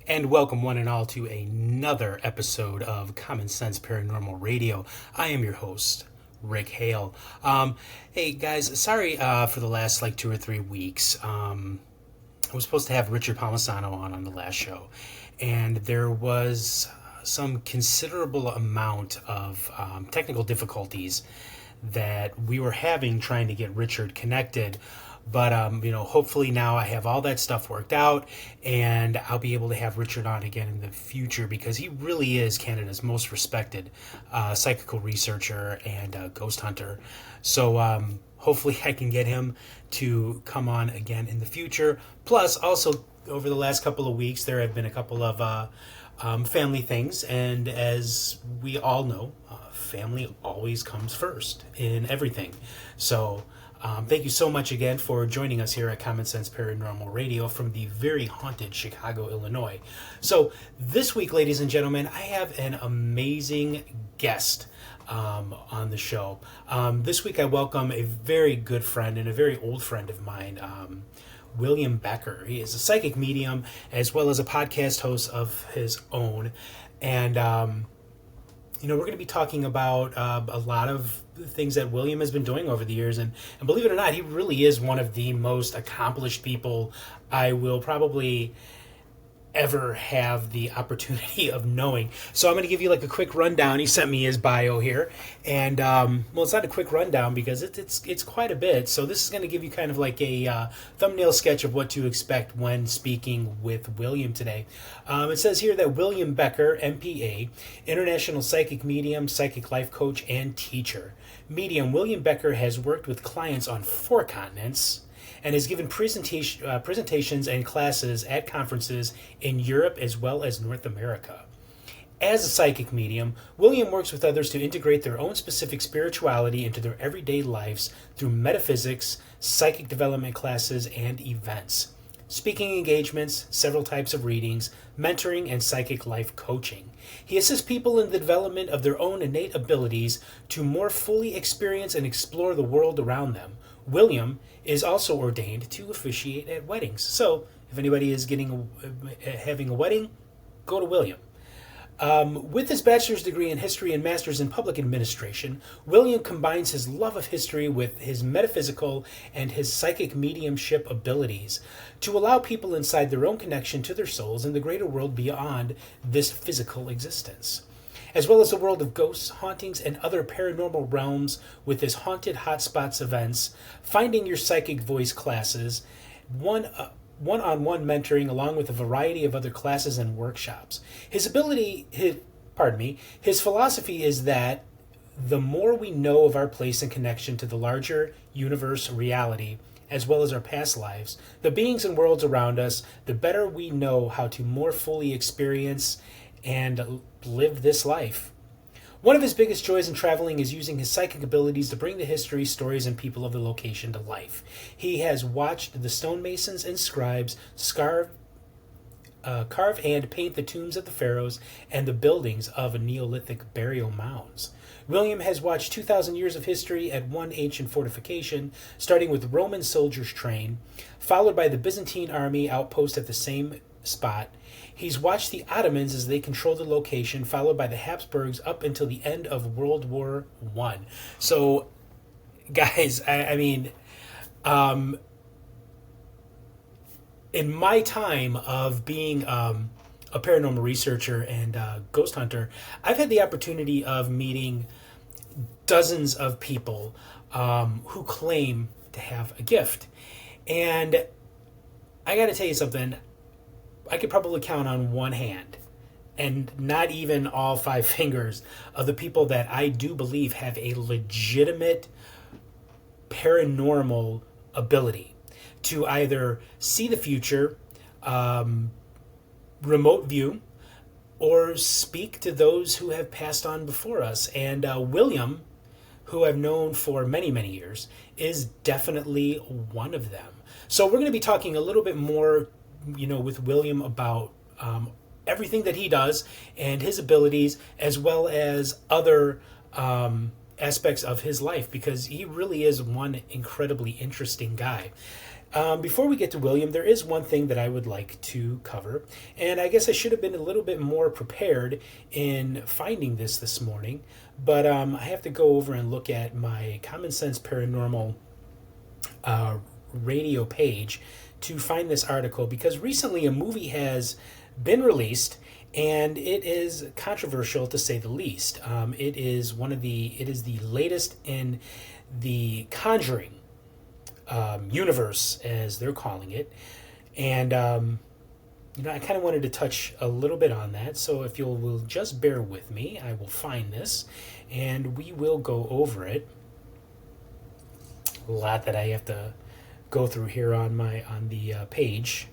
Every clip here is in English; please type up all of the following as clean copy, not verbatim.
And welcome one and all to another episode of Common Sense Paranormal Radio. I am your host, Rick Hale. Hey guys, sorry for the last 2 or 3 weeks. I was supposed to have Richard Palmisano on the last show, and there was some considerable amount of technical difficulties that we were having trying to get Richard connected. But, hopefully now I have all that stuff worked out and I'll be able to have Richard on again in the future because he really is Canada's most respected psychical researcher and ghost hunter. So hopefully I can get him to come on again in the future. Plus, also, over the last couple of weeks, there have been a couple of family things. And as we all know, family always comes first in everything. So thank you so much again for joining us here at Common Sense Paranormal Radio from the very haunted Chicago, Illinois. So this week, ladies and gentlemen, I have an amazing guest on the show. This week I welcome a very good friend and a very old friend of mine, William Becker. He is a psychic medium as well as a podcast host of his own. And we're going to be talking about a lot of things that William has been doing over the years. And believe it or not, he really is one of the most accomplished people I will probably ever have the opportunity of knowing. So I'm going to give you a quick rundown. He sent me his bio here. And, it's not a quick rundown because it's quite a bit. So this is going to give you kind of a thumbnail sketch of what to expect when speaking with William today. It says here that William Becker, MPA, international psychic medium, psychic life coach, and teacher. Medium William Becker has worked with clients on 4 continents and has given presentations and classes at conferences in Europe as well as North America. As a psychic medium, William works with others to integrate their own specific spirituality into their everyday lives through metaphysics, psychic development classes, and events, speaking engagements, several types of readings, mentoring, and psychic life coaching. He assists people in the development of their own innate abilities to more fully experience and explore the world around them. William is also ordained to officiate at weddings. So if anybody is having a wedding, go to William. With his bachelor's degree in history and master's in public administration, William combines his love of history with his metaphysical and his psychic mediumship abilities to allow people inside their own connection to their souls and the greater world beyond this physical existence, as well as the world of ghosts, hauntings, and other paranormal realms with his Haunted Hotspots events, Finding Your Psychic Voice classes, one-on-one mentoring, along with a variety of other classes and workshops. His philosophy is that the more we know of our place and connection to the larger universe reality, as well as our past lives, the beings and worlds around us, the better we know how to more fully experience and live this life. One of his biggest joys in traveling is using his psychic abilities to bring the history, stories, and people of the location to life. He has watched the stonemasons and scribes carve and paint the tombs of the pharaohs and the buildings of Neolithic burial mounds. William has watched 2,000 years of history at one ancient fortification, starting with Roman soldiers' train, followed by the Byzantine army outpost at the same spot. He's watched the Ottomans as they control the location, followed by the Habsburgs up until the end of World War I. So, guys, in my time of being a paranormal researcher and ghost hunter, I've had the opportunity of meeting dozens of people who claim to have a gift. And I got to tell you something. I could probably count on one hand, and not even all 5 fingers, of the people that I do believe have a legitimate paranormal ability to either see the future, remote view, or speak to those who have passed on before us. And William, who I've known for many, many years, is definitely one of them. So we're going to be talking a little bit more with William about everything that he does and his abilities, as well as other aspects of his life, because he really is one incredibly interesting guy. Before we get to William, there is one thing that I would like to cover, and I guess I should have been a little bit more prepared in finding this morning, but I have to go over and look at my Common Sense Paranormal radio page to find this article because recently a movie has been released and it is controversial to say the least. It is the latest in the Conjuring universe, as they're calling it, and I kind of wanted to touch a little bit on that. So if you will just bear with me, I will find this, and we will go over it. A lot that I have to go through here on the page.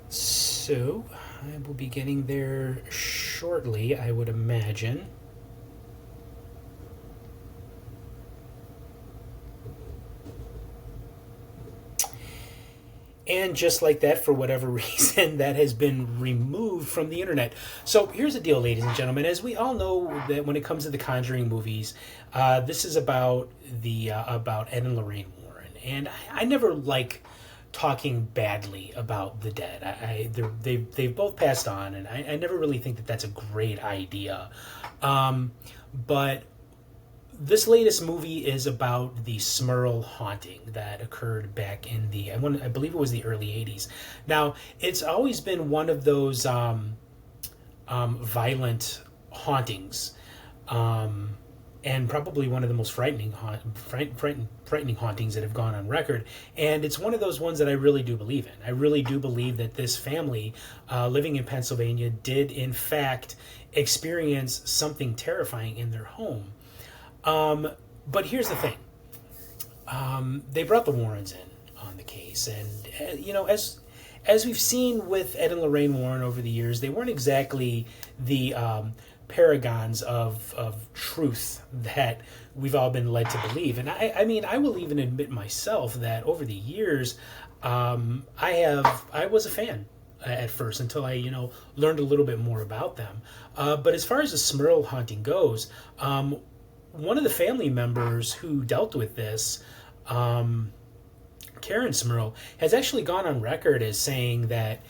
So I will be getting there shortly, I would imagine. And just like that, for whatever reason, that has been removed from the internet. So here's the deal, ladies and gentlemen. As we all know, that when it comes to the Conjuring movies, this is about about Ed and Lorraine Warren. And I never like talking badly about the dead. They've both passed on, and I never really think that that's a great idea. But this latest movie is about the Smurl haunting that occurred back in I believe it was the early 80s. Now, it's always been one of those violent hauntings, and probably one of the most frightening hauntings that have gone on record. And it's one of those ones that I really do believe in. I really do believe that this family living in Pennsylvania did, in fact, experience something terrifying in their home. But here's the thing. They brought the Warrens in on the case. And, as we've seen with Ed and Lorraine Warren over the years, they weren't exactly the paragons of truth that we've all been led to believe. And I will even admit myself that over the years, I was a fan at first until I, learned a little bit more about them. But as far as the Smurl haunting goes, one of the family members who dealt with this, Karen Smurl, has actually gone on record as saying that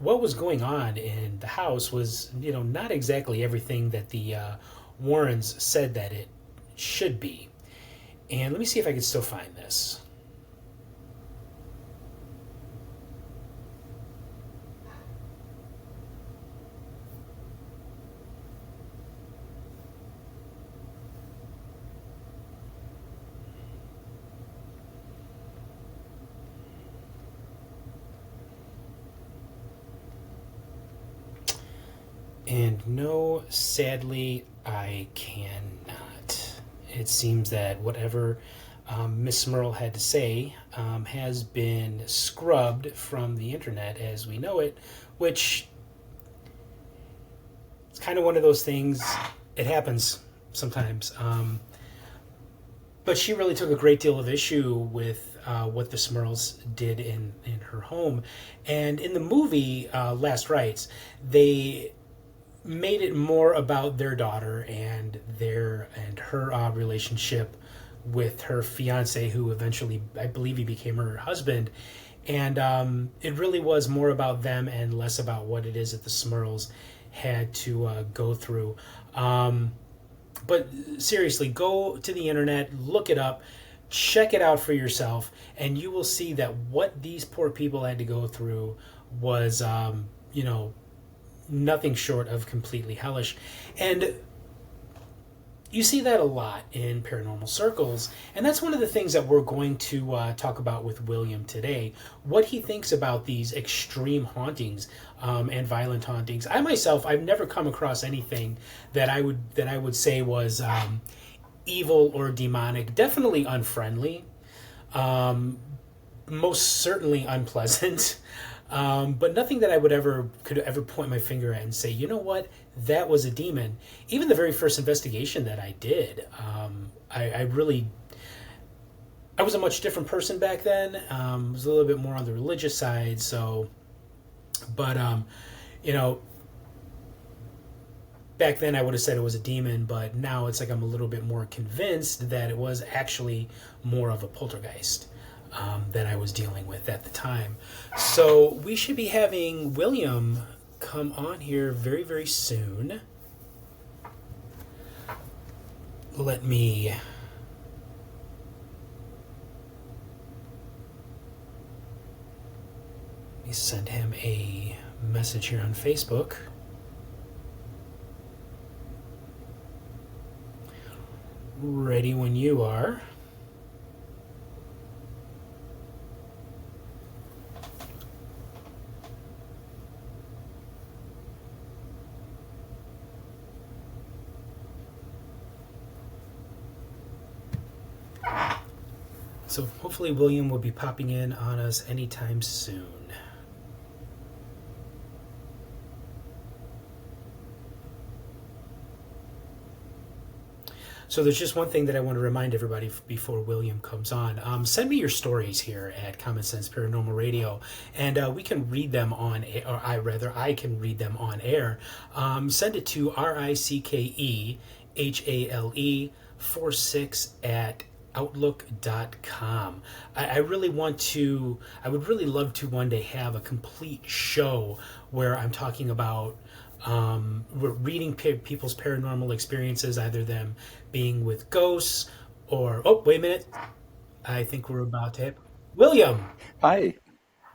what was going on in the house was, not exactly everything that the Warrens said that it should be. And let me see if I can still find this. And no, sadly, I cannot. It seems that whatever Miss Smurl had to say has been scrubbed from the internet as we know it, which it's kind of one of those things. It happens sometimes. But she really took a great deal of issue with what the Smurls did in her home. And in the movie, Last Rites, they made it more about their daughter and her relationship with her fiance, who eventually, I believe, he became her husband. And it really was more about them and less about what it is that the Smurls had to go through. But seriously, go to the internet, look it up, check it out for yourself, and you will see that what these poor people had to go through was, nothing short of completely hellish. And you see that a lot in paranormal circles, and that's one of the things that we're going to talk about with William today, what he thinks about these extreme hauntings and violent hauntings. I've never come across anything that I would say was evil or demonic. Definitely unfriendly, most certainly unpleasant. But nothing that I could ever point my finger at and say, you know what, that was a demon. Even the very first investigation that I did, I was a much different person back then. Was a little bit more on the religious side. So, but back then I would have said it was a demon, but now it's like I'm a little bit more convinced that it was actually more of a poltergeist that I was dealing with at the time. So we should be having William come on here very, very soon. Let me send him a message here on Facebook. Ready when you are. So hopefully William will be popping in on us anytime soon. So there's just one thing that I want to remind everybody before William comes on. Send me your stories here at Common Sense Paranormal Radio, and we can read them on, or I can read them on air. Send it to RICKEHALE46 at outlook.com. I really want to, I would really love to one day have a complete show where I'm talking about we're reading people's paranormal experiences, either them being with ghosts or, oh, wait a minute. I think we're about to hit William. Hi.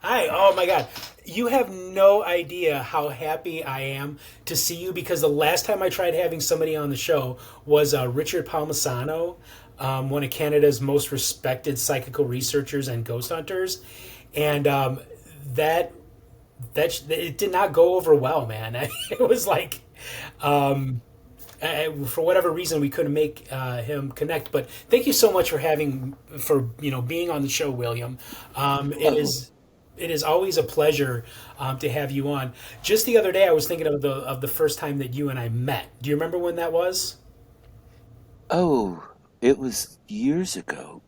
Hi. Oh my God. You have no idea how happy I am to see you, because the last time I tried having somebody on the show was Richard Palmisano, one of Canada's most respected psychical researchers and ghost hunters. And that it did not go over well, man. It was like, for whatever reason, we couldn't make him connect. But thank you so much for being on the show, William. Oh, It is always a pleasure to have you on. Just the other day, I was thinking of the first time that you and I met. Do you remember when that was? oh, it was years ago.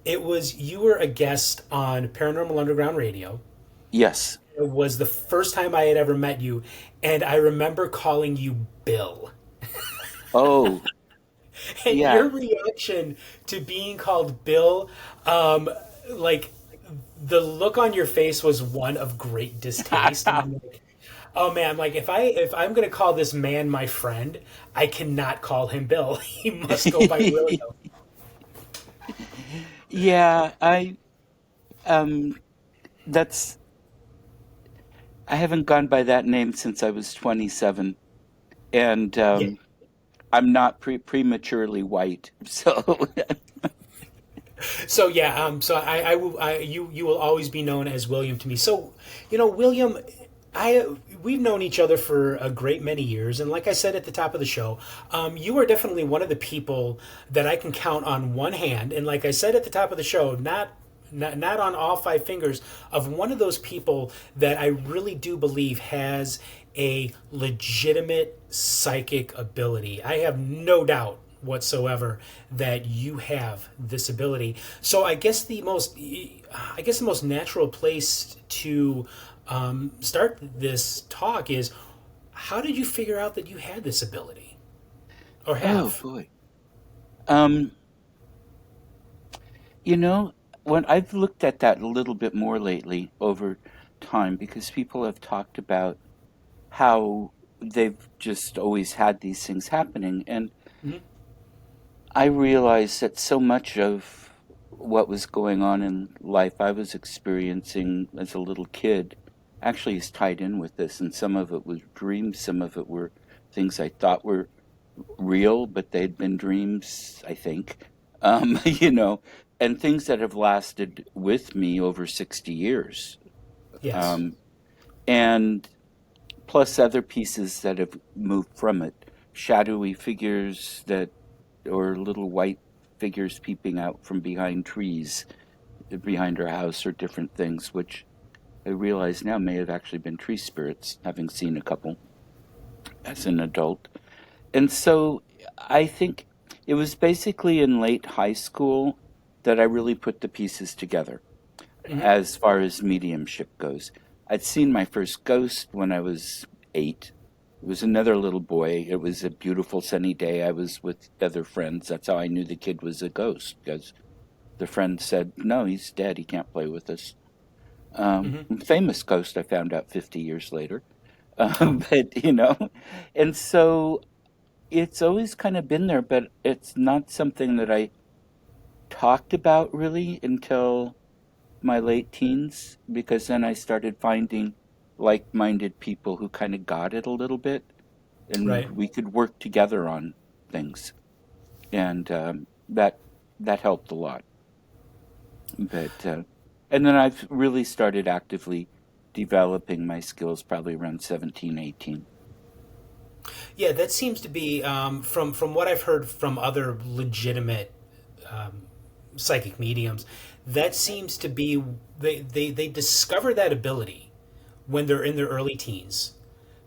It was, you were a guest on Paranormal Underground Radio. Yes. It was the first time I had ever met you, and I remember calling you Bill. Oh, And yeah. your reaction to being called Bill, um, like the look on your face was one of great distaste. And I'm like, oh man, like if I'm gonna call this man my friend, I cannot call him Bill. He must go by William. Yeah, um that's I haven't gone by that name since I was 27, and Yeah. I'm not prematurely white. So So yeah, so you will always be known as William to me. So, William, I we've known each other for a great many years, and like I said at the top of the show, you are definitely one of the people that I can count on one hand, and like I said at the top of the show, not on all five fingers, of one of those people that I really do believe has a legitimate psychic ability. I have no doubt whatsoever that you have this ability. So I guess the most natural place to start this talk is, how did you figure out that you had this ability or oh have? boy. Um you know, when I've looked at that a little bit more lately over time, because people have talked about how they've just always had these things happening. And Mhm. I realized that so much of what was going on in life I was experiencing as a little kid actually is tied in with this. And some of it was dreams, some of it were things I thought were real, but they'd been dreams, I think. You know, and things that have lasted with me over 60 years. Yes. Um, and plus other pieces that have moved from it, shadowy figures that, or little white figures peeping out from behind trees behind our house, or different things, which I realize now may have actually been tree spirits, having seen a couple as an adult. And so I think it was basically in late high school that I really put the pieces together Hmm. as far as mediumship goes. I'd seen my first ghost when I was 8, It was another little boy. It was a beautiful sunny day. I was with other friends. That's how I knew the kid was a ghost, because the friend said, "No, he's dead. He can't play with us." Hmm. Famous ghost, I found out 50 years later. Oh, But, and so it's always kind of been there, but it's not something that I talked about really until my late teens, because then I started finding like-minded people who kind of got it a little bit, and right. we could work together on things, and that helped a lot. But and then I've really started actively developing my skills probably around 17, 18. Yeah, that seems to be from what I've heard from other legitimate psychic mediums. That seems to be they discover that ability when they're in their early teens.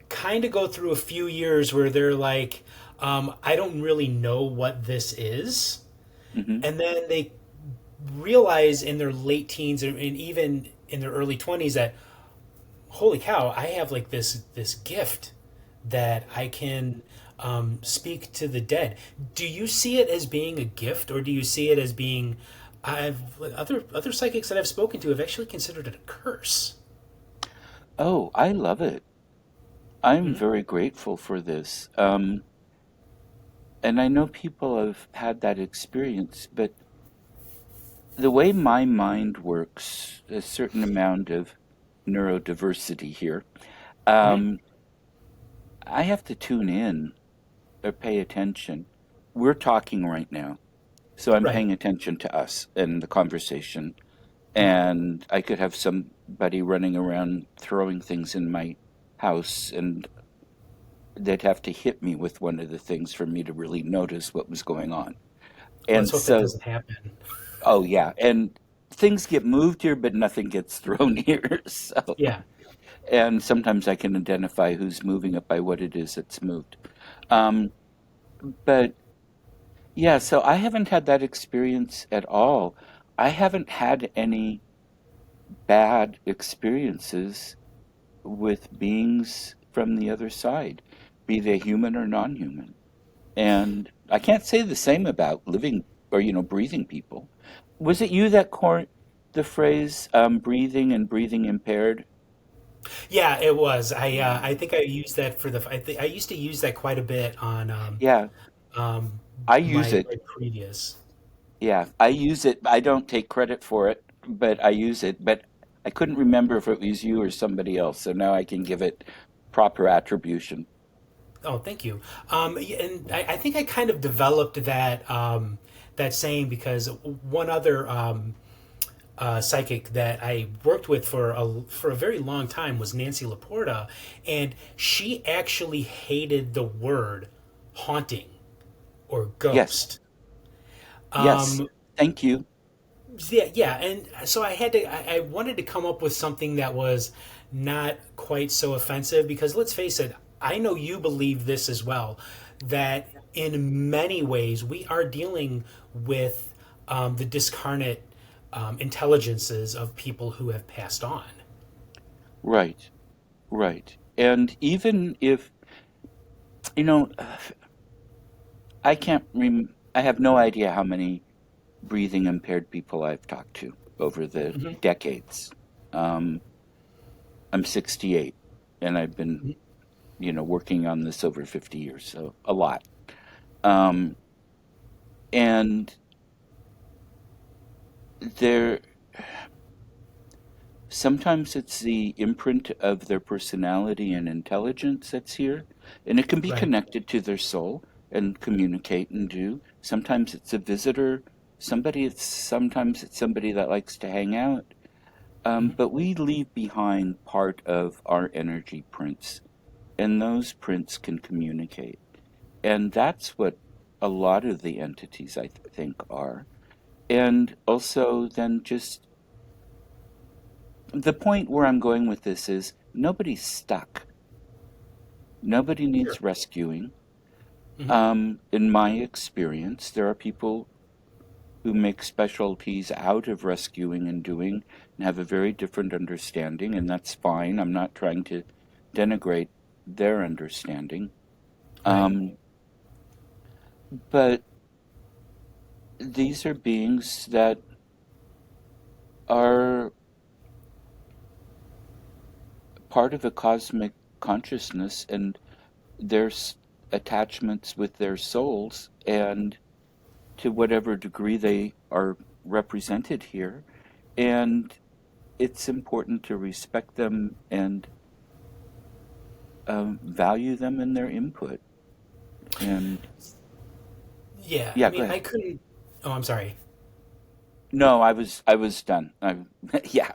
Kind of go through a few years where they're like, I don't really know what this is, Hmm. and then they realize in their late teens and even in their early 20s that holy cow, I have like this gift that I can speak to the dead. Do you see it as being a gift, or do you see it as being? I've other psychics that I've spoken to have actually considered it a curse. Oh, I love it. I'm Hmm. very grateful for this. And I know people have had that experience, but the way my mind works, a certain amount of neurodiversity here, Hmm. um, I have to tune in or pay attention. We're talking right now, so I'm Right. paying attention to us and the conversation. Hmm. And I could have somebody running around throwing things in my house, and they'd have to hit me with one of the things for me to really notice what was going on. Let's And hope that so, doesn't happen. oh yeah, and things get moved here, but nothing gets thrown here. So, Yeah. and sometimes I can identify who's moving it by what it is that's moved. Um, but yeah, so I haven't had that experience at all. I haven't had any bad experiences with beings from the other side, be they human or non-human. And I can't say the same about living or, breathing people. Was it you that coined the phrase breathing and breathing impaired? Yeah, it was. I think I used that for the. I used to use that quite a bit on Yeah, um, I use my it. previous. Yeah, I use it. I don't take credit for it, but I use it. But I couldn't remember if it was you or somebody else, so now I can give it proper attribution. Oh, thank you. And I think I kind of developed that saying because one other psychic that I worked with for a very long time was Nancy Laporta, and she actually hated the word haunting or Yes, ghost. yes. Um, Thank you. yeah, yeah, and so I wanted to come up with something that was not quite so offensive because let's face it, I know you believe this as well, that in many ways we are dealing with the discarnate intelligences of people who have passed on. Right, right. And even if, you know, I can't I have no idea how many breathing impaired people I've talked to over the Hmm. decades. Um, I'm 68, and I've been, working on this over 50 years, so a lot. Um, and there, sometimes it's the imprint of their personality and intelligence that's here, and it can be Right. connected to their soul and communicate and do. Sometimes it's a visitor, sometimes it's somebody that likes to hang out. Hmm. But we leave behind part of our energy prints, and those prints can communicate. And that's what a lot of the entities, I think, are. And also, then just the point where I'm going with this is nobody's stuck. Nobody Sure. needs rescuing. Hmm. In my experience, there are people who make specialties out of rescuing and doing and have a very different understanding, and that's fine. I'm not trying to denigrate. their understanding. Right. Um, but these are beings that are part of a cosmic consciousness, and there's attachments with their souls, and to whatever degree they are represented here. And it's important to respect them and value them in their input. And Yeah. I yeah, go mean, ahead. I couldn't. Oh, I'm sorry. No, I was done. Yeah.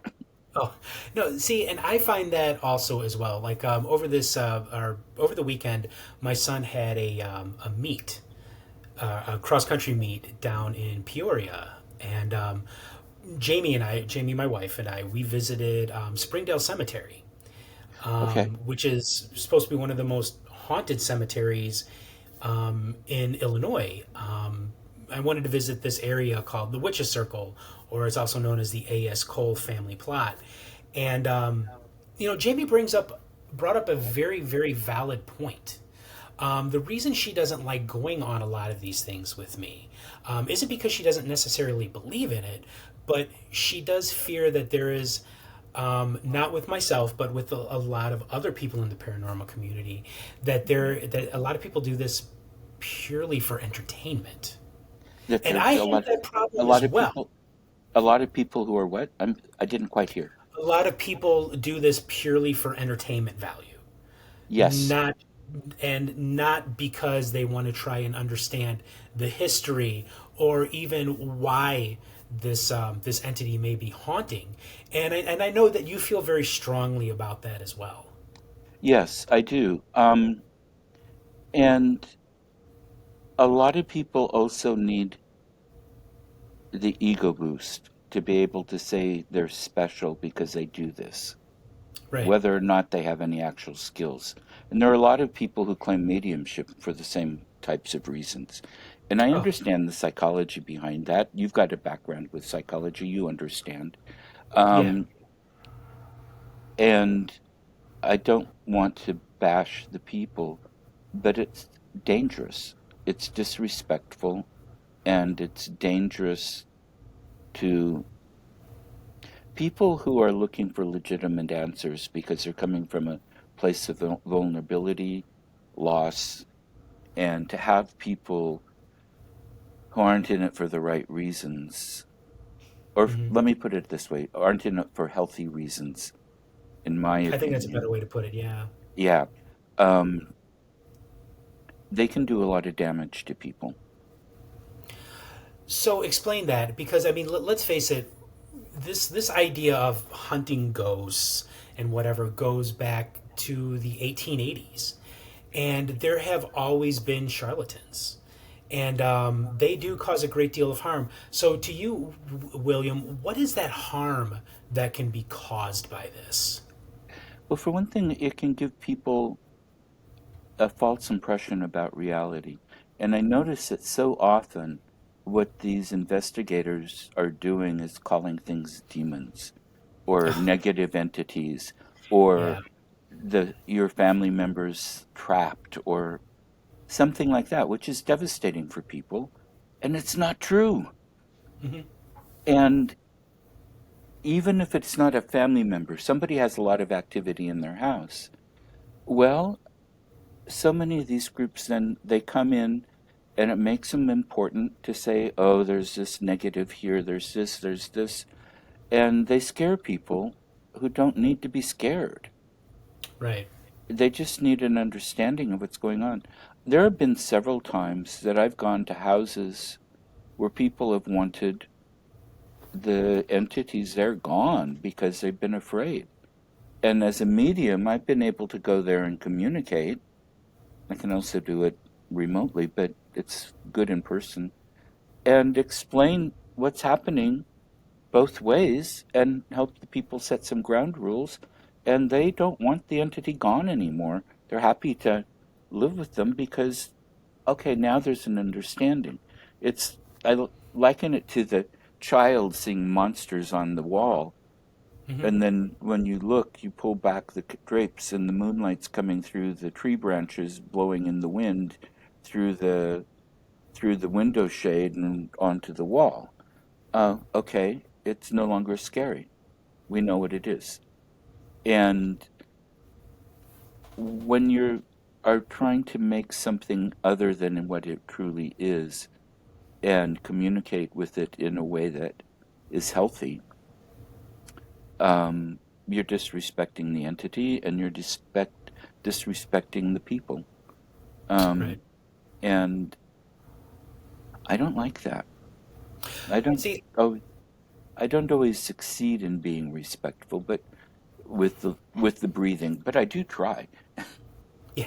Oh no, see, and I find that also as well. Like over this or over the weekend, my son had a meet, a cross country meet down in Peoria, and Jamie, my wife, and I, we visited Springdale Cemetery, Okay. which is supposed to be one of the most haunted cemeteries in Illinois. I wanted to visit this area called the Witches Circle, or it's also known as the A.S. Cole family plot. And Jamie brought up a very very valid point. The reason she doesn't like going on a lot of these things with me isn't because she doesn't necessarily believe in it, but she does fear that there is, not with myself, but with a lot of other people in the paranormal community, that a lot of people do this purely for entertainment, That and there's I have that a problem lot as of well. people, a lot of people who are what? I didn't quite hear. A lot of people do this purely for entertainment value, Yes. not not because they want to try and understand the history or even why this entity may be haunting. And I know that you feel very strongly about that as well. Yes, I do. And a lot of people also need the ego boost to be able to say they're special because they do this, Right. whether or not they have any actual skills. And there are a lot of people who claim mediumship for the same types of reasons. And I Oh, understand the psychology behind that. You've got a background with psychology, you understand. yeah. Um, and I don't want to bash the people, but it's dangerous. It's disrespectful, and it's dangerous to people who are looking for legitimate answers because they're coming from a place of vulnerability, loss, and to have people who aren't in it for the right reasons, or Hmm. let me put it this way, aren't in it for healthy reasons, in my I think that's a opinion. better way to put it. Yeah. Yeah, um, they can do a lot of damage to people. So explain that, because I mean, let's face it, this idea of hunting ghosts and whatever goes back to the 1880s, and there have always been charlatans, and they do cause a great deal of harm. So to you, William, what is that harm that can be caused by this? Well, for one thing, it can give people a false impression about reality. And I notice that so often what these investigators are doing is calling things demons or negative entities or Yeah. your family members trapped or something like that, which is devastating for people. And it's not true. Hmm. And even if it's not a family member, somebody has a lot of activity in their house. Well, so many of these groups then they come in and it makes them important to say, oh, there's this negative here, there's this, and they scare people who don't need to be scared. Right. They just need an understanding of what's going on. There have been several times that I've gone to houses where people have wanted the entities there gone because they've been afraid. And as a medium, I've been able to go there and communicate. I can also do it remotely, but it's good in person and explain what's happening both ways and help the people set some ground rules. And they don't want the entity gone anymore. They're happy to live with them because, okay, now there's an understanding. I liken it to the child seeing monsters on the wall Hmm. And then when you look, you pull back the drapes, and the moonlight's coming through the tree branches, blowing in the wind through the window shade and onto the wall. Okay, it's no longer scary. We know what it is. And when you are trying to make something other than what it truly is and communicate with it in a way that is healthy, you're disrespecting the entity and you're disrespecting the people. Right. Um, and I don't like that. I don't. See, Oh, I don't always succeed in being respectful, but with the breathing. But I do try. yeah.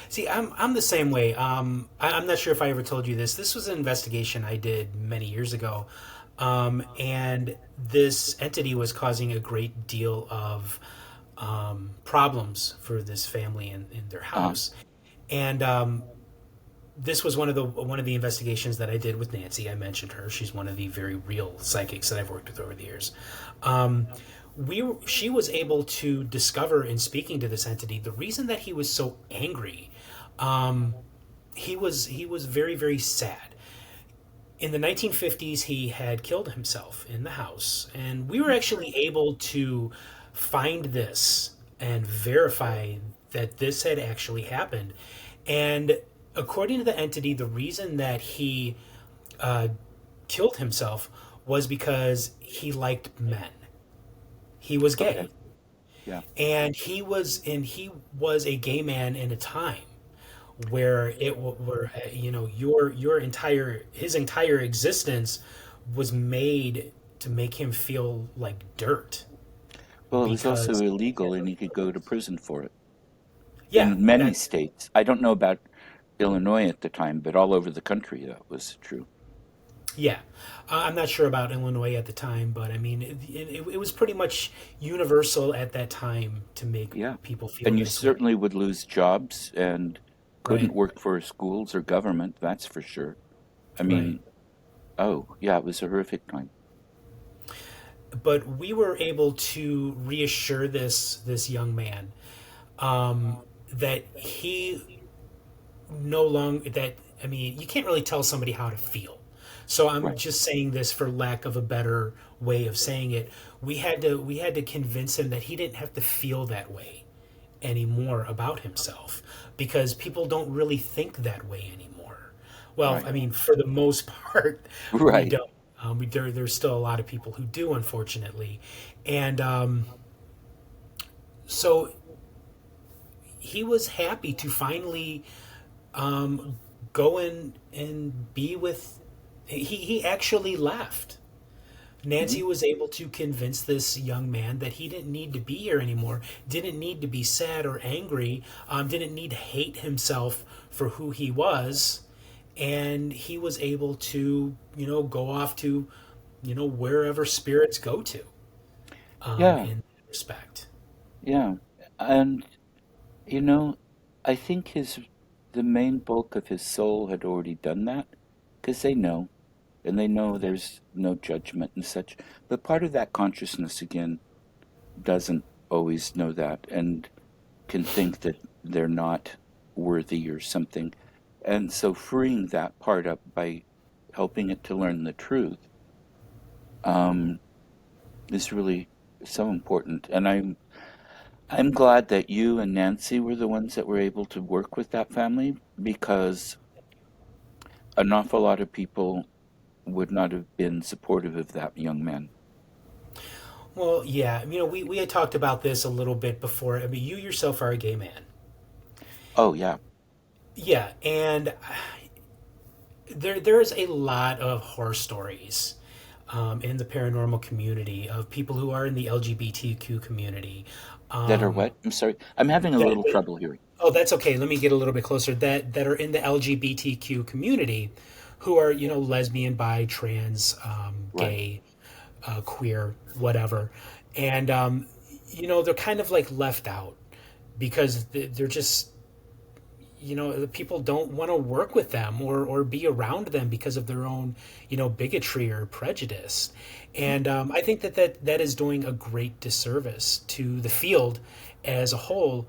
See, I'm the same way. I'm not sure if I ever told you this. This was an investigation I did many years ago, and this entity was causing a great deal of problems for this family in their Uh, house. And this was one of the investigations that I did with Nancy. I mentioned her. She's one of the very real psychics that I've worked with over the years. Um, she was able to discover in speaking to this entity the reason that he was so angry. Um, he was very sad. In the 1950s, he had killed himself in the house, and we were actually able to find this and verify that this had actually happened. And according to the entity, the reason that he uh, killed himself was because he liked men. He was okay. gay, Yeah. and he was a gay man in a time where where your entire his entire existence was made to make him feel like dirt Well, it was also because illegal, and he could go to prison for it yeah, in many that states. I don't know about Illinois at the time, but all over the country that was true. yeah. I'm not sure about Illinois at the time, but I mean it was pretty much universal at that time to make Yeah. people feel And you this way, certainly would lose jobs and right? couldn't work for schools or government, that's for sure. I Right. mean, oh, yeah, it was a horrific time. But we were able to reassure this young man that he no longer that I mean, you can't really tell somebody how to feel. So I'm Right. just saying this for lack of a better way of saying it. We had to convince him that he didn't have to feel that way anymore about himself because people don't really think that way anymore. Well, Right. I mean, for the most part, we Right. don't. There's still a lot of people who do, unfortunately, and so he was happy to finally go in and be with. He actually left. Hmm. Nancy was able to convince this young man that he didn't need to be here anymore, didn't need to be sad or angry, didn't need to hate himself for who he was, and he was able to, go off to, wherever spirits go to, Yeah. in that respect. Yeah. And, you know, I think the main bulk of his soul had already done that because they know, and they know there's no judgment and such. But part of that consciousness, again, doesn't always know that and can think that they're not worthy or something. And so freeing that part up by helping it to learn the truth um, is really so important. And I'm glad that you and Nancy were the ones that were able to work with that family because an awful lot of people would not have been supportive of that young man. Well, yeah, we had talked about this a little bit before. I mean, you yourself are a gay man. Oh, yeah. Yeah, and there's a lot of horror stories in the paranormal community of people who are in the LGBTQ community. That are Um, what? I'm sorry. I'm having a that, little trouble hearing. oh, that's okay. Let me get a little bit closer. That are in the LGBTQ community, who are lesbian, bi, trans, Right. gay, queer, whatever, and they're kind of like left out because they're just the people don't want to work with them or be around them because of their own bigotry or prejudice. And I think that is doing a great disservice to the field as a whole,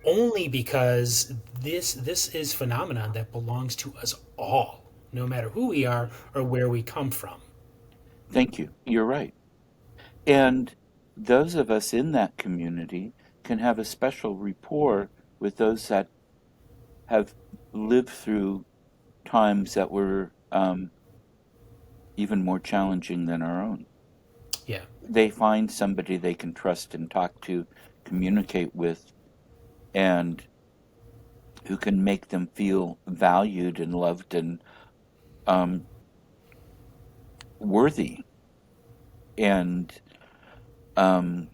only because this is phenomenon that belongs to us all, no matter who we are or where we come from. Thank you. You're right. And those of us in that community can have a special rapport with those that have lived through times that were even more challenging than our own. Yeah. They find somebody they can trust and talk to, communicate with, and who can make them feel valued and loved and um, worthy. And um,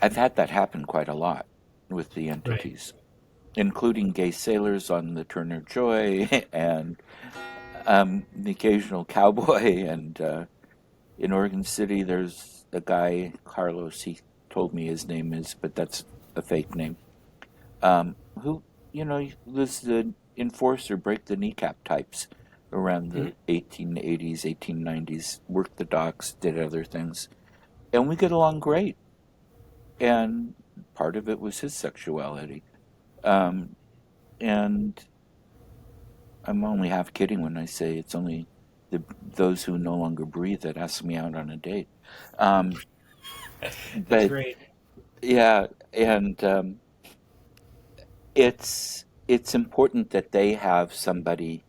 I've had that happen quite a lot with the Right. entities, including gay sailors on the Turner Joy and the occasional cowboy. And in Oregon City, there's a guy, Carlos, he told me his name is, but that's a fake name, who, was the enforcer, break the kneecap types around Hmm. the 1880s, 1890s, worked the docks, did other things. And we get along great. And part of it was his sexuality. Um, and I'm only half kidding when I say it's only those who no longer breathe that ask me out on a date. Um, That's but great. yeah, and it's important that they have somebody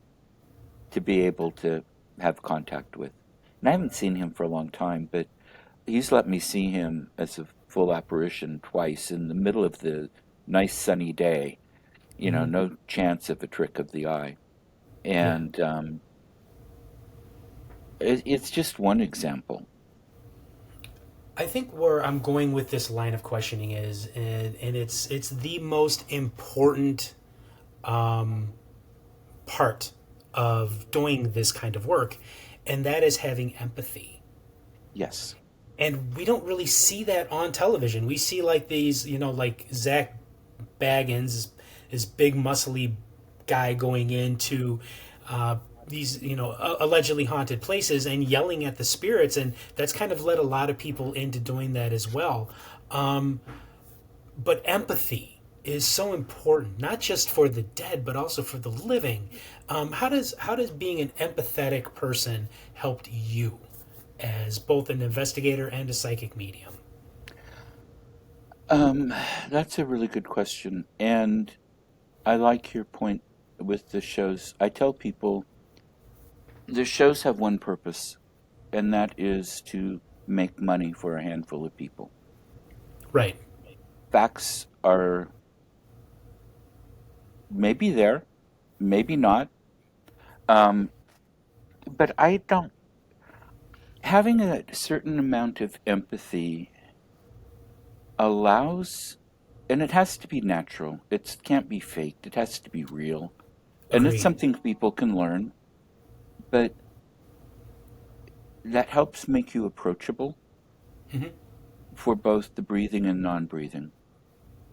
to be able to have contact with. And I haven't seen him for a long time, but he's let me see him as a full apparition twice in the middle of the nice sunny day. Hmm. No chance of a trick of the eye. Yeah. And it's just one example. I think where I'm going with this line of questioning is, and it's the most important part of doing this kind of work, and that is having empathy. Yes. And we don't really see that on television. We see like these, like Zach Baggins, this big muscly guy going into these, allegedly haunted places and yelling at the spirits, and that's kind of led a lot of people into doing that as well. But empathy is so important, not just for the dead, but also for the living. How does being an empathetic person helped you as both an investigator and a psychic medium? Um, that's a really good question. And I like your point with the shows. I tell people the shows have one purpose, and that is to make money for a handful of people. Right. Facts are maybe there, maybe not. Um, but I don't, having a certain amount of empathy allows, and it has to be natural. It can't be faked. It has to be real. And it's Agreed. something people can learn, but that helps make you approachable Hmm. for both the breathing and non-breathing,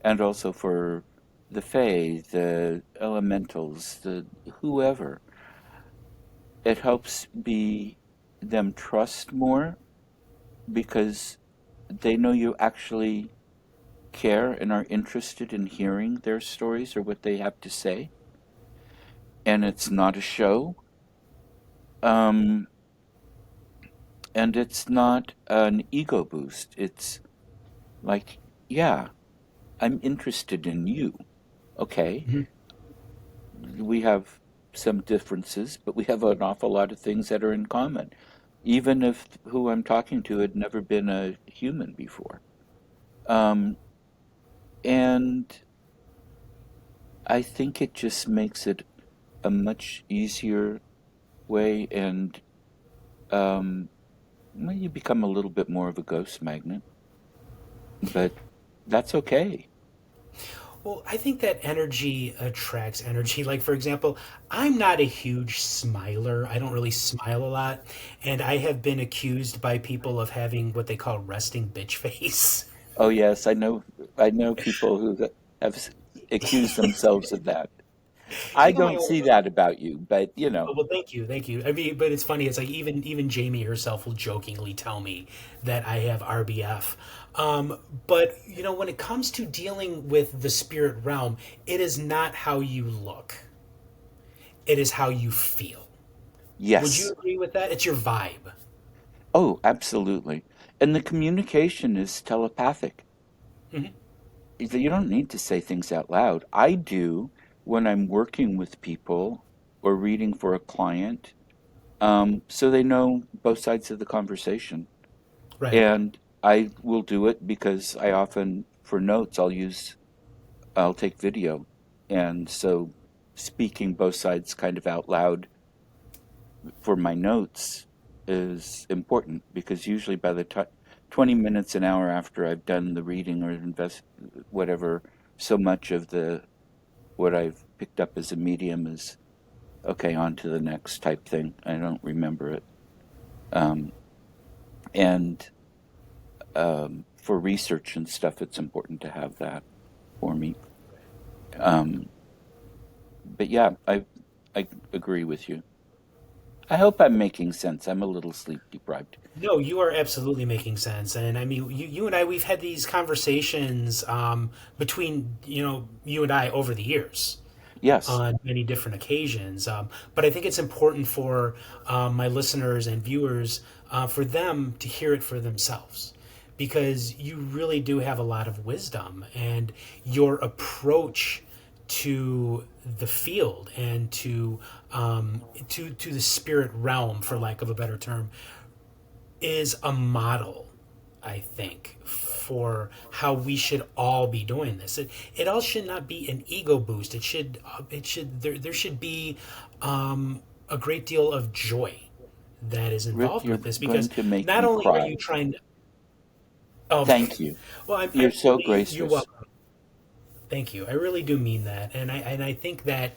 and also for the fae, the elementals, the whoever. It helps be them trust more because they know you actually care and are interested in hearing their stories or what they have to say, and it's not a show, um, and it's not an ego boost. It's like, yeah, I'm interested in you. Okay, Hmm. we have some differences, but we have an awful lot of things that are in common, even if who I'm talking to had never been a human before. Um, and I think it just makes it a much easier way, and well, you become a little bit more of a ghost magnet, but that's okay. Well, I think that energy attracts energy. Like, for example, I'm not a huge smiler. I don't really smile a lot. And I have been accused by people of having what they call resting bitch face. Oh yes, I know people who have. accuse themselves of that. I I got my don't own. see that about you, but Oh, well, thank you, thank you. I mean, but it's funny. It's like even Jamie herself will jokingly tell me that I have RBF. But when it comes to dealing with the spirit realm, it is not how you look; it is how you feel. Would you yes. agree with that? It's your vibe. Oh, absolutely. And the communication is telepathic. Hmm. You don't need to say things out loud. I do when I'm working with people or reading for a client, so they know both sides of the conversation. Right. And I will do it because I often, for notes, I'll take video. And so speaking both sides kind of out loud for my notes is important because usually by the time 20 minutes, an hour after I've done the reading or whatever, so much of the what I've picked up as a medium is okay, on to the next type thing. I don't remember it. Um, and for research and stuff, it's important to have that for me. Um, but yeah, I agree with you. I hope I'm making sense. I'm a little sleep deprived. No, you are absolutely making sense. And I mean, you and I, we've had these conversations between, you and I over the years Yes, on many different occasions. But I think it's important for my listeners and viewers for them to hear it for themselves because you really do have a lot of wisdom and your approach to the field and to the spirit realm, for lack of a better term, is a model, I think, for how we should all be doing this. It all should not be an ego boost. There should be a great deal of joy that is Rick, involved you're with this going because to make not me only are cry. you trying. Oh, Thank you. well, You're so you're gracious. welcome. Thank you. I really do mean that, and I think that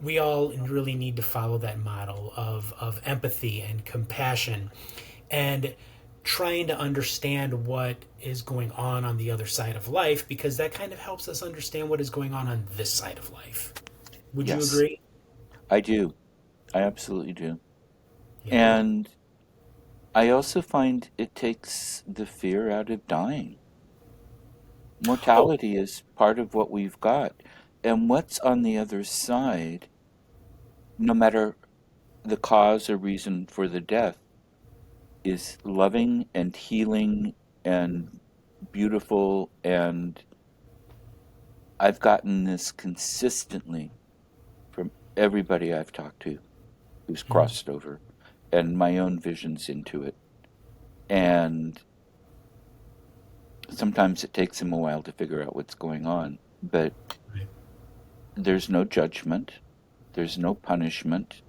we all really need to follow that model of empathy and compassion and trying to understand what is going on the other side of life because that kind of helps us understand what is going on this side of life. Would you Yes, agree? I do. I absolutely do. Yeah. And I also find it takes the fear out of dying. Oh, Mortality is part of what we've got. And what's on the other side, no matter the cause or reason for the death, is loving and healing and beautiful. And I've gotten this consistently from everybody I've talked to who's mhm, crossed over and my own visions into it. And sometimes it takes them a while to figure out what's going on, but right. there's no judgment, there's no punishment,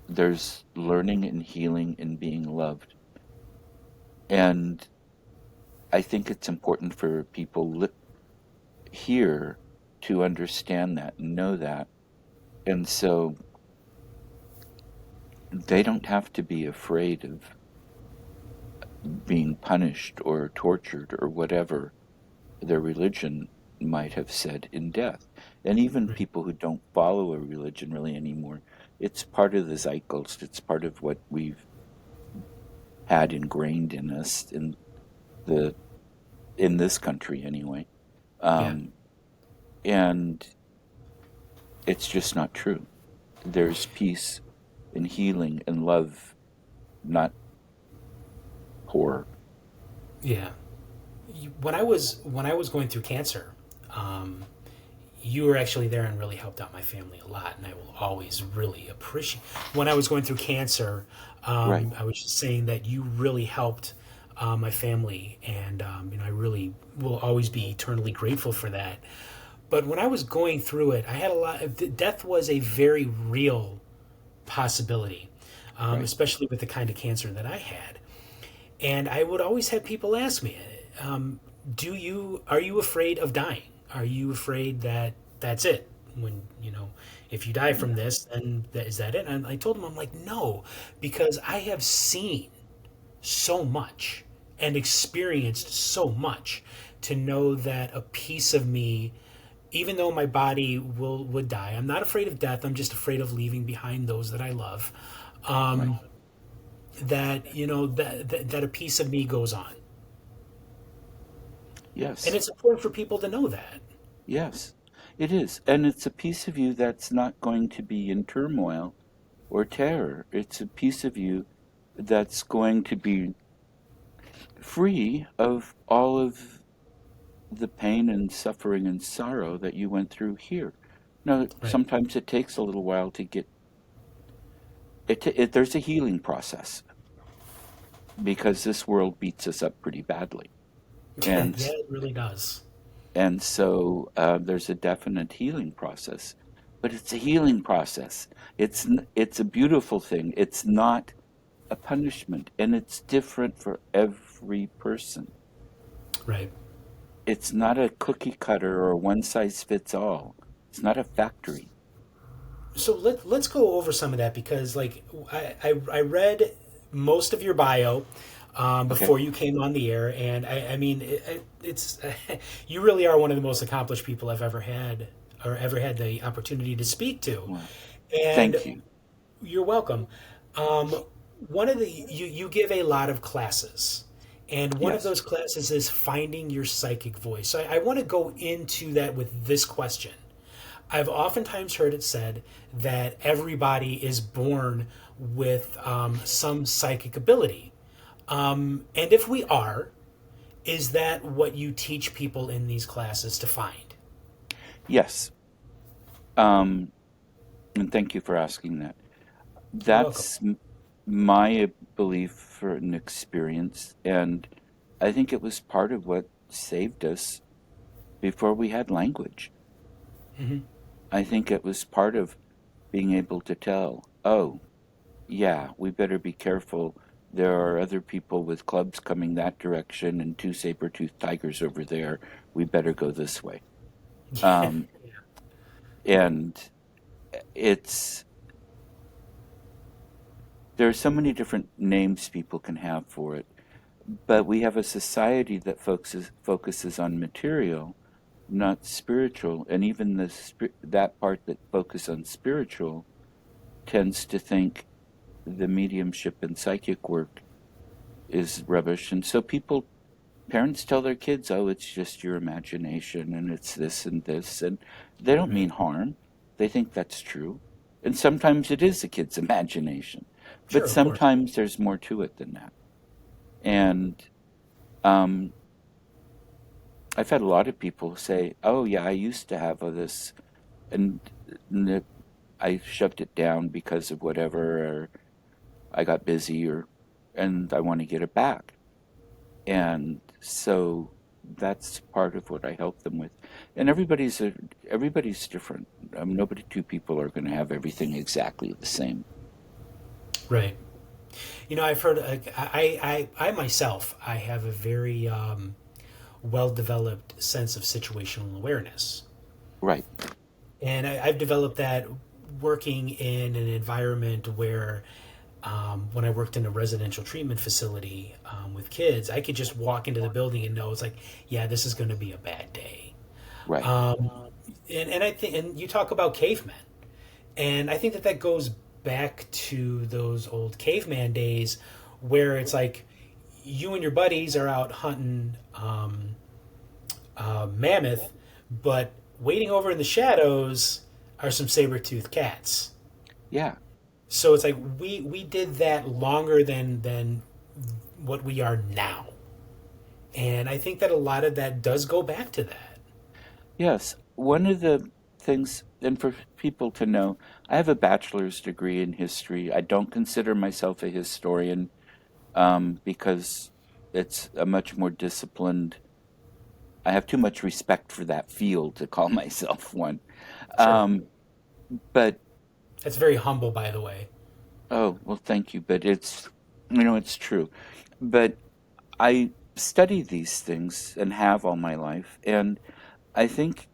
there's learning and healing and being loved. And I think it's important for people here to understand that and know that. And so they don't have to be afraid of being punished or tortured or whatever their religion might have said in death. And even Right. people who don't follow a religion really anymore, it's part of the zeitgeist. It's part of what we've had ingrained in us the in this country anyway. Yeah. Um, and it's just not true. There's peace and healing and love, not horror. Yeah. When I was going through cancer, um, you were actually there and really helped out my family a lot, and I will always really appreciate. When I was going through cancer, Right, I was just saying that you really helped my family, and I really will always be eternally grateful for that. But when I was going through it, I had a lot. Death was a very real possibility, right. especially with the kind of cancer that I had. And I would always have people ask me, "Do you are you afraid of dying? Are you afraid that that's it? When if you die from Yeah, this, then is that it?" And I told them, I'm like, no, because I have seen so much and experienced so much to know that a piece of me even though my body would die, I'm not afraid of death. I'm just afraid of leaving behind those that I love. Right. That that a piece of me goes on, and Yes. it's important for people to know that. Yes. It is. And it's a piece of you that's not going to be in turmoil or terror. It's a piece of you that's going to be free of all of the pain and suffering and sorrow that you went through here. Now, Right. sometimes it takes a little while to get there's a healing process because this world beats us up pretty badly. And Yeah, it really does. so there's a definite healing process, but it's a healing process. It's a beautiful thing. It's not a punishment, and it's different for every person. Right. It's not a cookie cutter or one size fits all. It's not a factory. So let's go over some of that because like I read most of your bio Okay? before you came on the air, and I mean it's you really are one of the most accomplished people I've ever had or ever had the opportunity to speak to, Well, and thank you. you're welcome. Um, one of the you give a lot of classes, and one of Yes. those classes is finding your psychic voice. So I want to go into that with this question. I've oftentimes heard it said that everybody is born with some psychic ability. And if we are, is that what you teach people in these classes to find? Yes. Um, and thank you for asking that. You're welcome. That's my belief for an experience, and I think it was part of what saved us before we had language. Hmm. I think it was part of being able to tell, oh, yeah, we better be careful. There are other people with clubs coming that direction and two saber-toothed tigers over there. We better go this way. Yeah. Um, and it's there are so many different names people can have for it, but we have a society that focuses on material, not spiritual, and even that part that focuses on spiritual tends to think the mediumship and psychic work is rubbish, and so parents tell their kids, "Oh, it's just your imagination, and it's this and this," and they don't Right. mean harm. They think that's true, and sometimes it is a kid's imagination, but Sure, of course. sometimes there's more to it than that. And um, I've had a lot of people say, "Oh, yeah, I used to have this, and, I shoved it down because of whatever, or I got busy, and I want to get it back." And so that's part of what I help them with. And everybody's different. Nobody, two people are going to have everything exactly the same. Right. I've heard. I myself, I have a very well developed sense of situational awareness. Right. And I've developed that working in an environment where, when I worked in a residential treatment facility with kids, I could just walk into the building and know it's like, yeah, this is going to be a bad day. Right. And I think, and you talk about cavemen, and I think that that goes back to those old caveman days where it's like you and your buddies are out hunting mammoth, but waiting over in the shadows are some saber-toothed cats. Yeah. So it's like we did that longer than what we are now. And I think that a lot of that does go back to that. Yes. One of the things, and for people to know, I have a bachelor's degree in history. I don't consider myself a historian because it's a much more disciplined. I have too much respect for that field to call myself one. Sure. Um, but That's very humble, by the way. Oh, well, thank you, but it's true. But I study these things and have all my life, and I think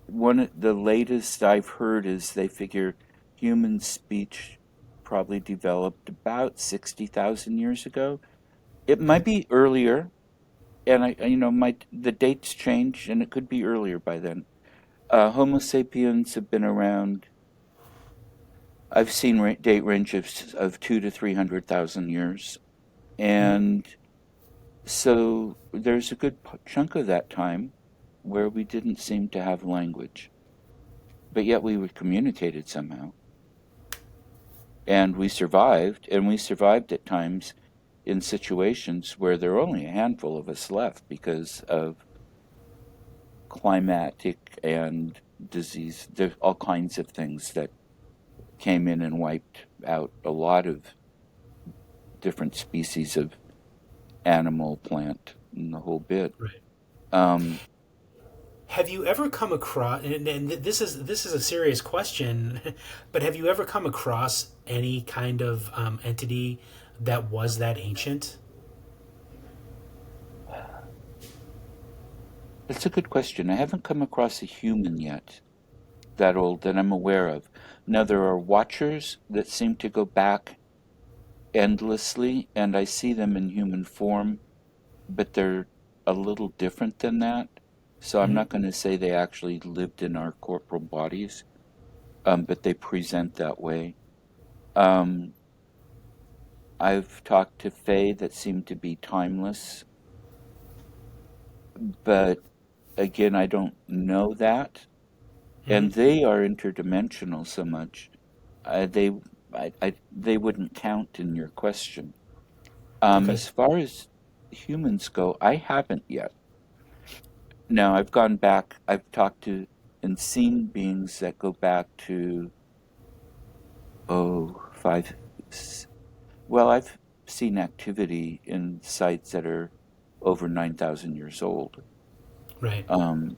one of the latest I've heard is they figure human speech probably developed about 60,000 years ago. It might Okay. be earlier, and the dates change, and it could be earlier by then. Homo sapiens have been around. I've seen date ranges of 2 to 300,000 years, Hmm. and so there's a good chunk of that time where we didn't seem to have language, but yet we were communicated somehow, and we survived at times in situations where there were only a handful of us left because of climatic and disease. There's all kinds of things that came in and wiped out a lot of different species of animal, plant, and the whole bit. Right. Um, Have you ever come across, and this is a serious question, but have you ever come across any kind of entity that was that ancient? that's a good question. I haven't come across a human yet that old that I'm aware of. Now, there are watchers that seem to go back endlessly, and I see them in human form, but they're a little different than that. So I'm Hmm. not going to say they actually lived in our corporal bodies, but they present that way. Um, I've talked to Fae that seem to be timeless, but again, I don't know that. Hmm. And they are interdimensional so much. They, they wouldn't count in your question. Okay. As far as humans go, I haven't yet. Now, I've gone back, I've talked to and seen beings that go back to, oh, well, I've seen activity in sites that are over 9,000 years old. Right. Um,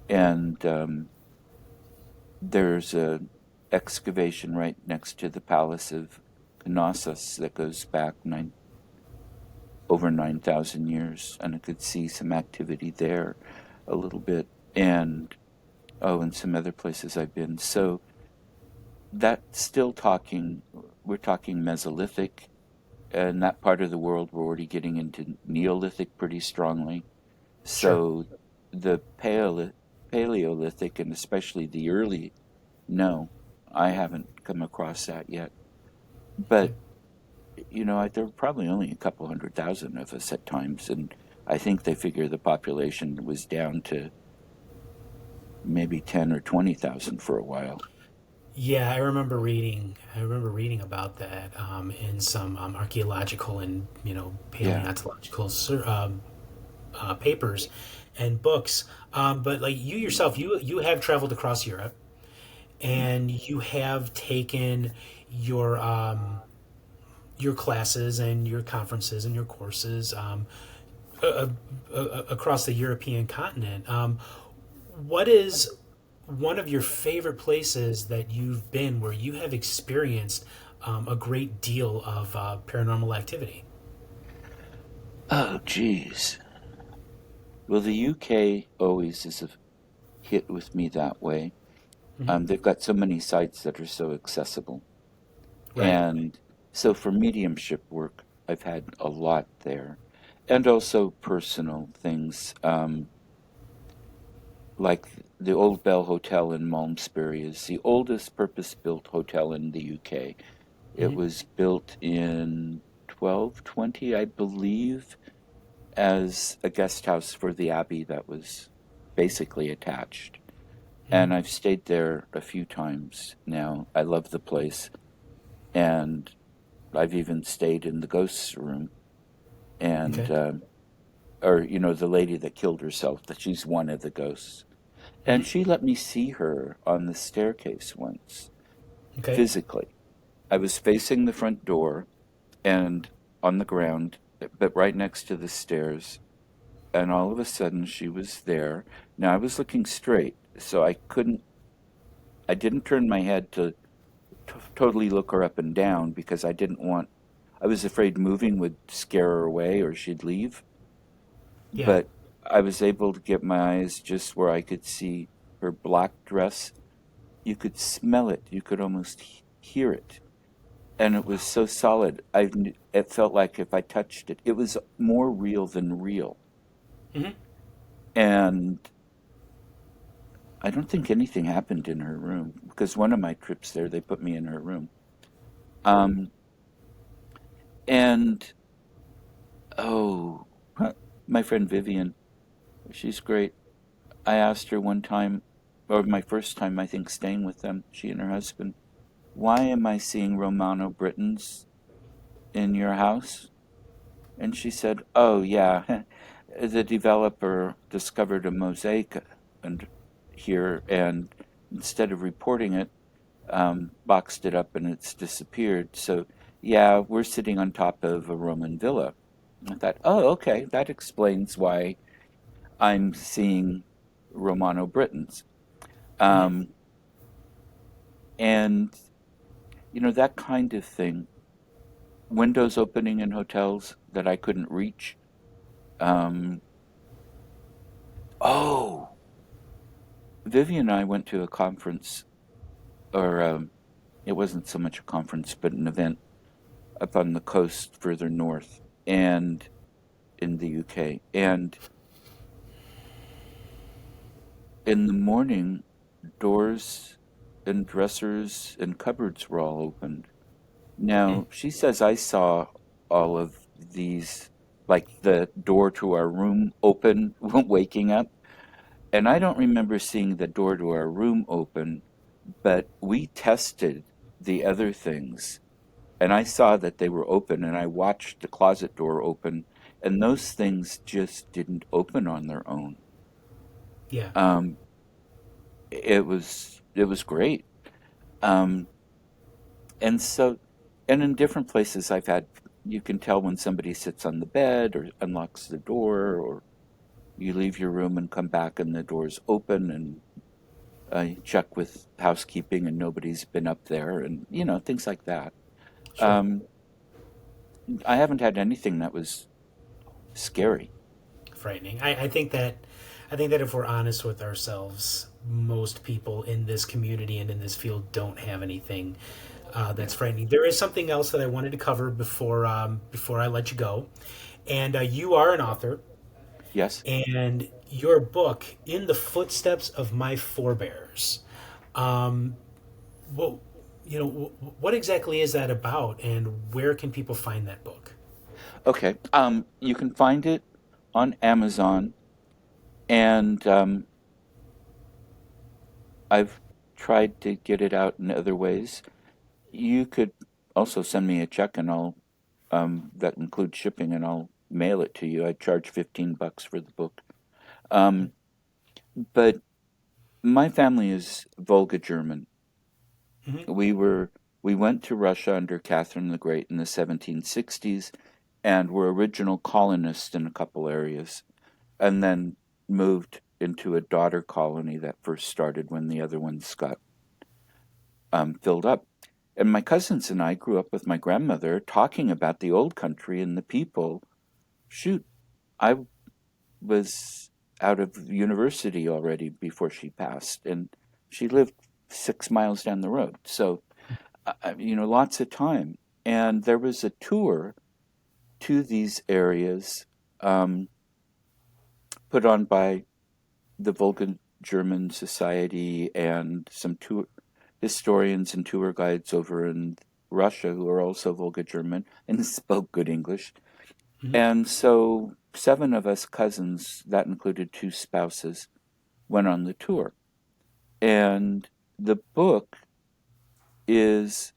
and there's a excavation right next to the Palace of Knossos that goes back over 9,000 years, and I could see some activity there a little bit, and oh, and some other places I've been. So that's still talking, we're talking Mesolithic, and that part of the world we're already getting into Neolithic pretty strongly. Sure. So the Paleolithic, and especially the early, no, I haven't come across that yet. Okay. But there were probably only a couple 100,000 of us at times, and I think they figure the population was down to maybe 10 or 20,000 for a while. Yeah, I remember reading about that in some archaeological and Yeah. paleontological papers and books. But like you yourself, you have traveled across Europe, Mhm. and you have taken your your classes and your conferences and your courses uh, across the European continent. What is one of your favorite places that you've been where you have experienced a great deal of paranormal activity? Oh, geez. Well, the UK always is a hit with me that way. Hmm. They've got so many sites that are so accessible. Right. And so for mediumship work, I've had a lot there. And also personal things, like the Old Bell Hotel in Malmesbury is the oldest purpose-built hotel in the UK. It Hmm. was built in 1220, I believe, as a guest house for the abbey that was basically attached. Hmm. And I've stayed there a few times now. I love the place. And I've even stayed in the ghost's room. And, Okay. or, the lady that killed herself, that she's one of the ghosts. And Hmm. she let me see her on the staircase once, Okay. physically. I was facing the front door and on the ground, but right next to the stairs. And all of a sudden, she was there. Now, I was looking straight, so I didn't turn my head to totally look her up and down because I was afraid moving would scare her away or she'd leave. Yeah. But I was able to get my eyes just where I could see her black dress. You could smell it, you could almost hear it. And it was so solid. It felt like if I touched it, it was more real than real. Hmm. And I don't think anything happened in her room because one of my trips there, they put me in her room. Um, and oh, my friend Vivian, she's great. I asked her one time, or my first time, I think, staying with them, she and her husband, why am I seeing Romano Britons in your house? And she said, oh, yeah, the developer discovered a mosaic and here, and instead of reporting it, boxed it up and it's disappeared. So, yeah, we're sitting on top of a Roman villa. I thought, oh, okay, that explains why I'm seeing Romano Britons. Mm-hmm. Um, and, that kind of thing. Windows opening in hotels that I couldn't reach. Um, oh, Vivian and I went to a conference, or it wasn't so much a conference, but an event up on the coast further north and in the UK. And in the morning, doors and dressers and cupboards were all opened. Now, she says I saw all of these, like the door to our room open, waking up. And I don't remember seeing the door to our room open, but we tested the other things. And I saw that they were open, and I watched the closet door open, and those things just didn't open on their own. Yeah. Um, it was great. Um, and so, and in different places, you can tell when somebody sits on the bed or unlocks the door, or you leave your room and come back and the door's open, and I check with housekeeping and nobody's been up there, and things like that. Sure. Um, I haven't had anything that was scary. Frightening. I think that if we're honest with ourselves, most people in this community and in this field don't have anything Yeah. that's frightening. There is something else that I wanted to cover before I let you go, and you are an author, Yes. and your book, "In the Footsteps of My Forebears." Well, what exactly is that about, and where can people find that book? Okay. You can find it on Amazon, and I've tried to get it out in other ways. You could also send me a check, and I'll that includes shipping, and I'll mail it to you. I charge $15 for the book. Um, but my family is Volga German. Hmm. We were we went to Russia under Catherine the Great in the 1760s, and were original colonists in a couple areas, and then moved into a daughter colony that first started when the other ones got filled up. And my cousins and I grew up with my grandmother talking about the old country and the people. Shoot, I was out of university already before she passed, and she lived 6 miles down the road. So, lots of time. And there was a tour to these areas um, put on by the Volga German Society and some tour historians and tour guides over in Russia who are also Volga German and spoke good English. Hmm. And so 7 of us cousins, that included 2 spouses, went on the tour. And the book is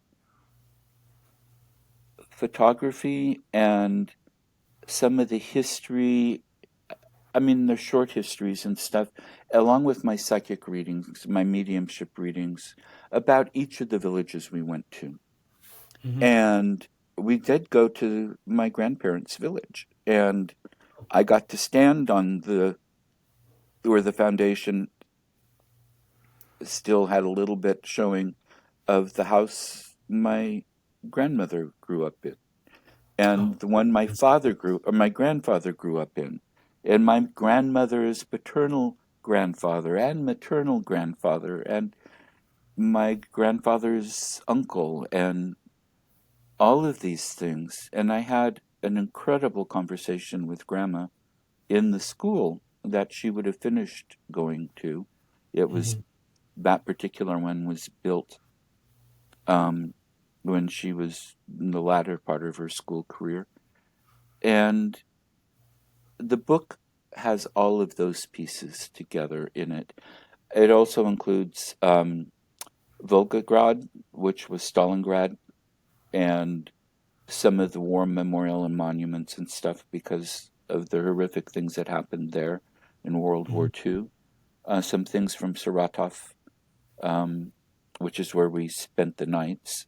photography and some of the history. I mean, they're short histories and stuff, along with my psychic readings, my mediumship readings about each of the villages we went to. Hmm. And we did go to my grandparents' village, and I got to stand on where the foundation still had a little bit showing of the house my grandmother grew up in, Oh, and the one that's my grandfather grew up in, and my grandmother's paternal grandfather and maternal grandfather, and my grandfather's uncle, and all of these things. And I had an incredible conversation with Grandma in the school that she would have finished going to. It was Hmm. that particular one was built um, when she was in the latter part of her school career. And the book has all of those pieces together in it. It also includes Volgograd, which was Stalingrad, and some of the war memorial and monuments and stuff because of the horrific things that happened there in World Hmm. War II. Some things from Saratov, um, which is where we spent the nights.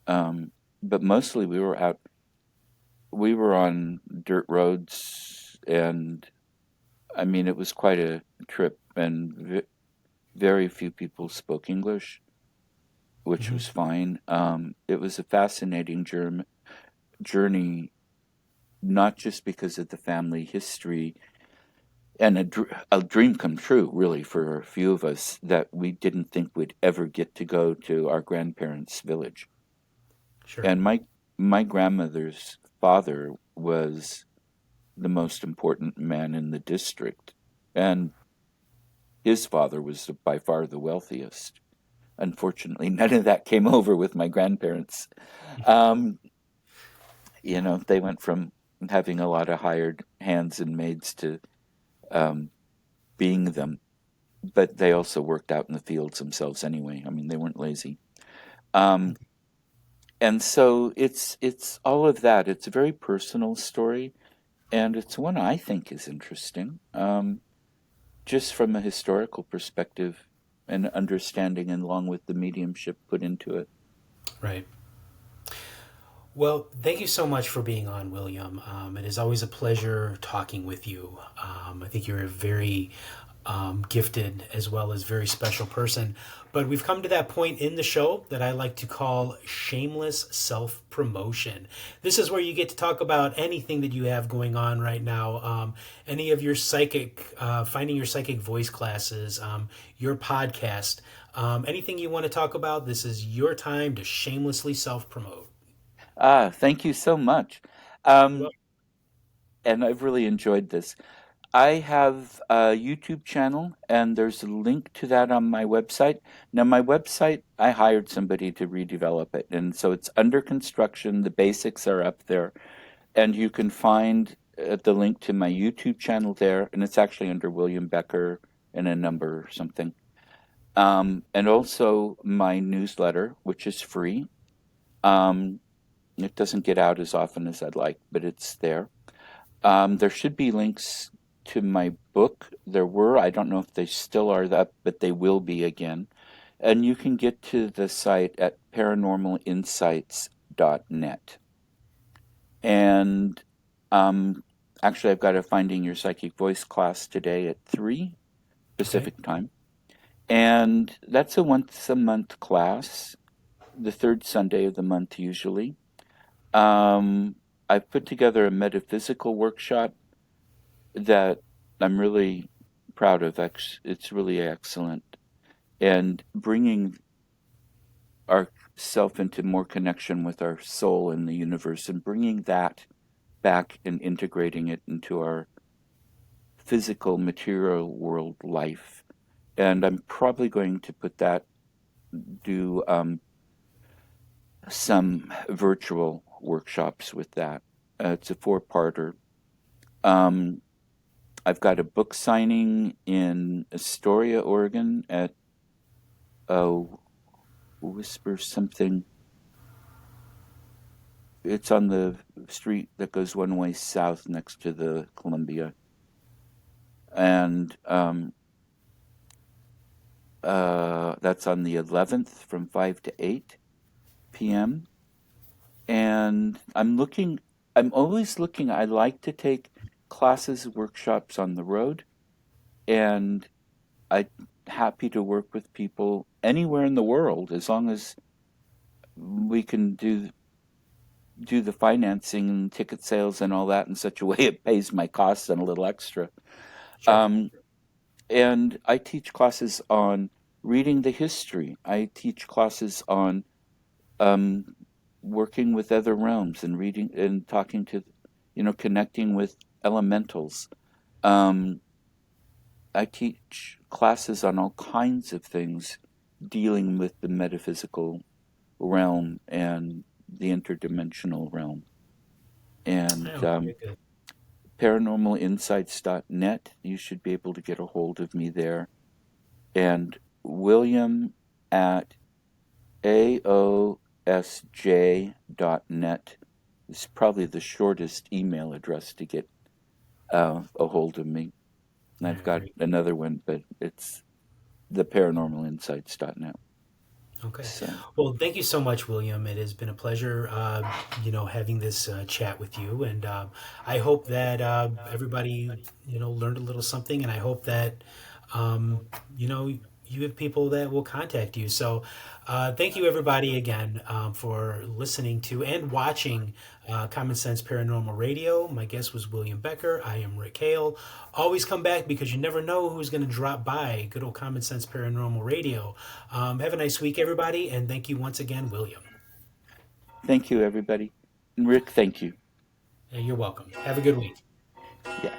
Um, but mostly we were on dirt roads, and I mean, it was quite a trip, and very few people spoke English, which Hmm. was fine. It was a fascinating journey, not just because of the family history and a dream come true, really, for a few of us that we didn't think we'd ever get to go to our grandparents' village. Sure. And my grandmother's father was the most important man in the district, and his father was by far the wealthiest. Unfortunately, none of that came over with my grandparents. Um, they went from having a lot of hired hands and maids to um, being them, but they also worked out in the fields themselves anyway. I mean, they weren't lazy. Um, and so it's all of that. It's a very personal story, and it's one I think is interesting, just from a historical perspective and understanding, and along with the mediumship put into it. Right. Well, thank you so much for being on, William. It is always a pleasure talking with you. I think you're a very gifted as well as very special person. But we've come to that point in the show that I like to call shameless self promotion. This is where you get to talk about anything that you have going on right now, any of your finding your psychic voice classes, your podcast, anything you want to talk about. This is your time to shamelessly self promote. Thank you so much. You're Um, welcome. and I've really enjoyed this. I have a YouTube channel, and there's a link to that on my website. Now, my website, I hired somebody to redevelop it, and so it's under construction. The basics are up there, and you can find the link to my YouTube channel there, and it's actually under William Becker and a number or something. And also my newsletter, which is free. Um, it doesn't get out as often as I'd like, but it's there. There should be links to my book. There were, I don't know if they still are up, but they will be again. And you can get to the site at paranormalinsights.net. And um, actually, I've got a Finding Your Psychic Voice class today at 3 Okay. Pacific time. And that's a once a month class, the third Sunday of the month, usually. Um, I've put together a metaphysical workshop that I'm really proud of. It's really excellent. And bringing ourself into more connection with our soul and the universe and bringing that back and integrating it into our physical material world life. And I'm probably going to do some virtual workshops with that. It's a four-parter. Um, I've got a book signing in Astoria, Oregon at Whisper something. It's on the street that goes one way south next to the Columbia. And that's on the 11th from 5 to 8 p.m. And I'm always looking, I like to take classes, workshops on the road, and I'm happy to work with people anywhere in the world as long as we can do the financing and ticket sales and all that in such a way it pays my costs and a little extra. Sure. Um, and I teach classes on reading the history. I teach classes on um, working with other realms and reading and talking to, connecting with elementals. Um, I teach classes on all kinds of things dealing with the metaphysical realm and the interdimensional realm. And Oh, very good. paranormalinsights.net, you should be able to get a hold of me there. And William at aosj.net is probably the shortest email address to get a hold of me. And All I've right, got very another one, but it's the paranormalinsights.net. okay. So Well, thank you so much, William. It has been a pleasure, having this chat with you, and I hope that everybody, learned a little something, and I hope that, um, you know, you have people that will contact you. So, thank you, everybody, again for listening to and watching Common Sense Paranormal Radio. My guest was William Becker. I am Rick Hale. Always come back because you never know who's going to drop by. Good old Common Sense Paranormal Radio. Have a nice week, everybody, and thank you once again, William. thank you, everybody. And Rick, thank you. You're welcome. Have a good week. Yeah.